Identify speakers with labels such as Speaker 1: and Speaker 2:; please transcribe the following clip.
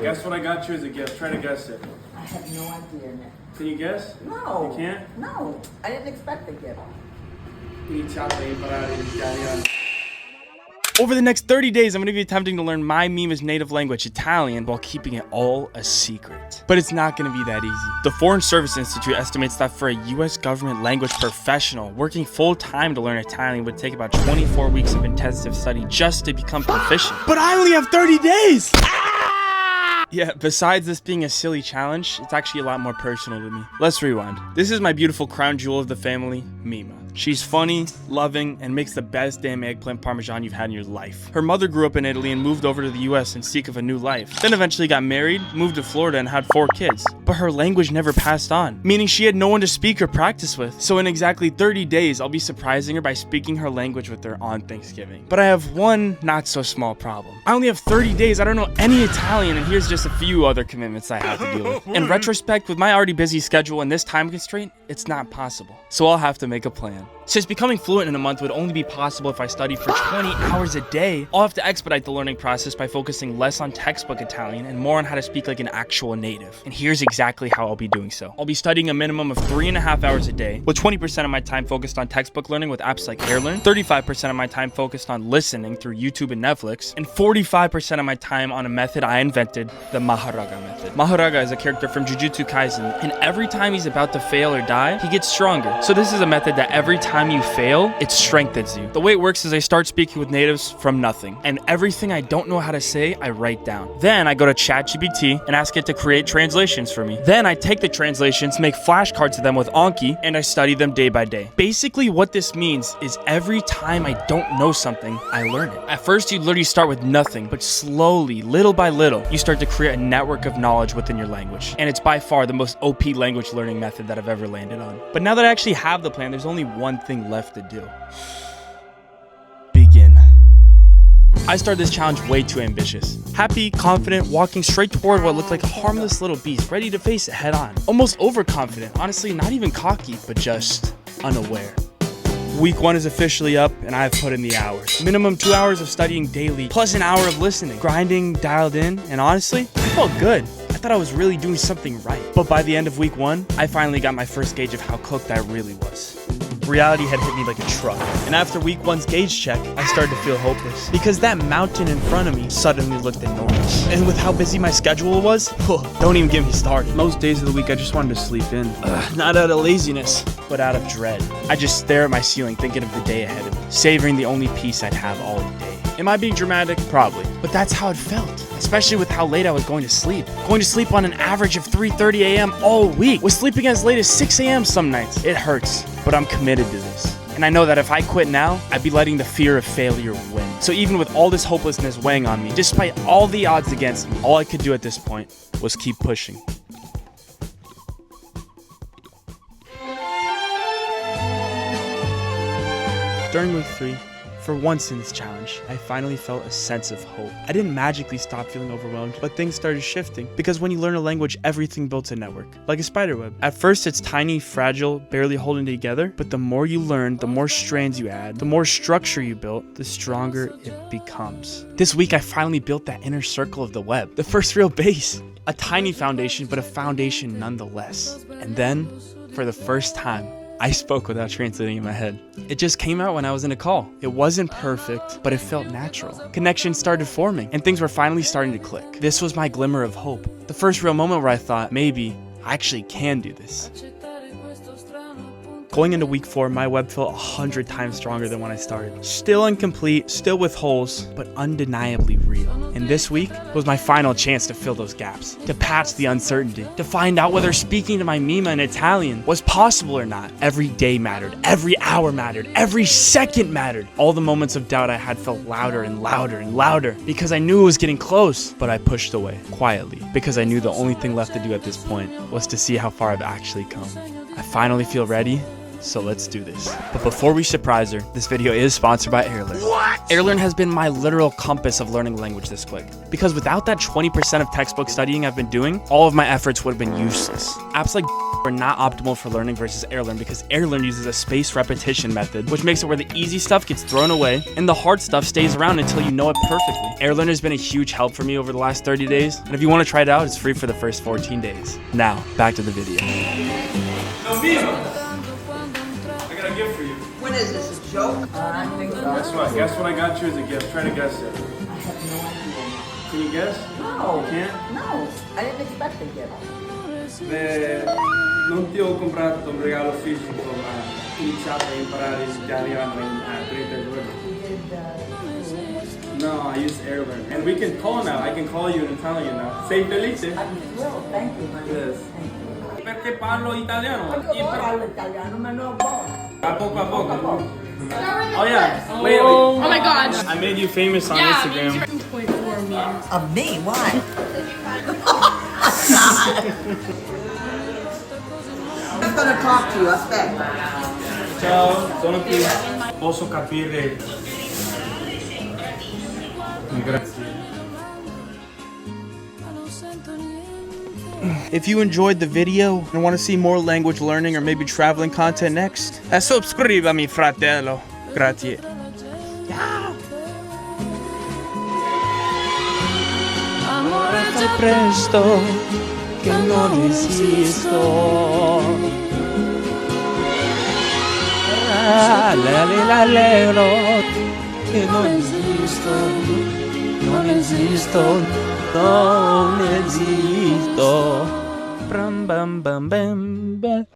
Speaker 1: Guess what I got you as a gift. Try to guess it.
Speaker 2: I have no idea, Nick.
Speaker 1: Can you guess?
Speaker 2: No.
Speaker 1: You can't?
Speaker 2: No. I didn't expect the gift.
Speaker 1: Iniziale imparare l'italiano.
Speaker 3: Over the next 30 days, I'm going to be attempting to learn my Mima's native language, Italian, while keeping it all a secret. But it's not going to be that easy. The Foreign Service Institute estimates that for a US government language professional, working full-time to learn Italian would take about 24 weeks of intensive study just to become proficient. But I only have 30 days! Yeah, besides this being a silly challenge, it's actually a lot more personal to me. Let's rewind. This is my beautiful crown jewel of the family, Mima. She's funny, loving, and makes the best damn eggplant parmesan you've had in your life. Her mother grew up in Italy and moved over to the US in seek of a new life. Then eventually got married, moved to Florida, and had 4 kids. But her language never passed on, meaning she had no one to speak or practice with. So in exactly 30 days, I'll be surprising her by speaking her language with her on Thanksgiving. But I have one not so small problem. I only have 30 days, I don't know any Italian, and here's just a few other commitments I have to deal with. In retrospect, with my already busy schedule and this time constraint, it's not possible. So I'll have to make a plan. Since becoming fluent in a month would only be possible if I studied for 20 hours a day, I'll have to expedite the learning process by focusing less on textbook Italian and more on how to speak like an actual native. And here's exactly how I'll be doing so. I'll be studying a minimum of 3.5 hours a day, with 20% of my time focused on textbook learning with apps like Airlearn, 35% of my time focused on listening through YouTube and Netflix, and 45% of my time on a method I invented, the Maharaga method. Maharaga is a character from Jujutsu Kaisen, and every time he's about to fail or die, he gets stronger. So this is a method that every time you fail, it strengthens you. The way it works is I start speaking with natives from nothing, and everything I don't know how to say, I write down. Then I go to ChatGPT and ask it to create translations for me. Then I take the translations, make flashcards of them with Anki, and I study them day by day. Basically, what this means is every time I don't know something, I learn it. At first, you literally start with nothing, but slowly, little by little, you start to create a network of knowledge within your language. And it's by far the most OP language learning method that I've ever landed on. But now that I actually have the plan, there's only one thing left to do. Begin. I started this challenge way too ambitious. Happy, confident, walking straight toward what looked like a harmless little beast, ready to face it head on. Almost overconfident, honestly not even cocky, but just unaware. Week 1 is officially up, and I have put in the hours. Minimum 2 hours of studying daily, plus an hour of listening, grinding, dialed in, and honestly, I felt good. I thought I was really doing something right. But by the end of week 1, I finally got my first gauge of how cooked I really was. Reality had hit me like a truck, and after week 1's gauge check, I started to feel hopeless, because that mountain in front of me suddenly looked enormous. And with how busy my schedule was, don't even get me started. Most days of the week I just wanted to sleep in. Not out of laziness, but out of dread. I just stare at my ceiling thinking of the day ahead of me, savoring the only peace I'd have all day. Am I being dramatic? Probably. But that's how it felt, especially with how late I was going to sleep. Going to sleep on an average of 3:30 a.m. all week, with sleeping as late as 6 a.m. some nights. It hurts, but I'm committed to this. And I know that if I quit now, I'd be letting the fear of failure win. So even with all this hopelessness weighing on me, despite all the odds against me, all I could do at this point was keep pushing. During week 3, for once in this challenge, I finally felt a sense of hope. I didn't magically stop feeling overwhelmed, but things started shifting. Because when you learn a language, everything builds a network, like a spider web. At first, it's tiny, fragile, barely holding together, but the more you learn, the more strands you add, the more structure you build, the stronger it becomes. This week, I finally built that inner circle of the web, the first real base. A tiny foundation, but a foundation nonetheless. And then, for the first time, I spoke without translating in my head. It just came out when I was in a call. It wasn't perfect, but it felt natural. Connections started forming, and things were finally starting to click. This was my glimmer of hope. The first real moment where I thought, maybe I actually can do this. Going into week 4, my web felt 100 times stronger than when I started. Still incomplete, still with holes, but undeniably real. And this week was my final chance to fill those gaps, to patch the uncertainty, to find out whether speaking to my Mima in Italian was possible or not. Every day mattered, every hour mattered, every second mattered. All the moments of doubt I had felt louder and louder and louder, because I knew it was getting close, but I pushed away, quietly, because I knew the only thing left to do at this point was to see how far I've actually come. I finally feel ready, So let's do this. But before we surprise her, this video is sponsored by Airlearn. What? Airlearn has been my literal compass of learning language this quick. Because without that 20% of textbook studying I've been doing, all of my efforts would have been useless. Apps like are not optimal for learning versus Airlearn because Airlearn uses a spaced repetition method, which makes it where the easy stuff gets thrown away and the hard stuff stays around until you know it perfectly. Airlearn has been a huge help for me over the last 30 days, and if you want to try it out, it's free for the first 14 days. Now, back to the video.
Speaker 1: I got a gift for you.
Speaker 2: What is this, a joke? I think so.
Speaker 1: Guess what I got you as a gift. Try to guess it.
Speaker 2: I have no idea.
Speaker 1: Can you guess?
Speaker 2: No.
Speaker 1: You can't?
Speaker 2: No, I didn't expect the gift.
Speaker 1: Non ti ho comprato un regalo fisico, ma ho iniziato a imparare l'italiano in 30 giorni. No, I use Airlearn. And we can call now. I can call you in Italian now. Sei felice?
Speaker 2: I'm thrilled, thank you, honey.
Speaker 1: Yes.
Speaker 2: Thank you.
Speaker 1: Perché parlo italiano?
Speaker 2: Io parlo italiano, ma non buono.
Speaker 1: A poco a poco.
Speaker 2: Poco.
Speaker 1: Oh yeah. Wait.
Speaker 4: Oh my gosh.
Speaker 1: I made you famous on
Speaker 4: Yeah,
Speaker 1: Instagram.
Speaker 4: 2.4 memes.
Speaker 2: Of me, why? I'm gonna talk to you, aspetta.
Speaker 1: Ciao, sono qui. Posso capire. Grazie.
Speaker 3: If you enjoyed the video and want to see more language learning or maybe traveling content next, subscribami, fratello. Grazie. Amore già presto, che non esisto. Che non esisto, non esisto, non esisto. Bam bam bam bam bam.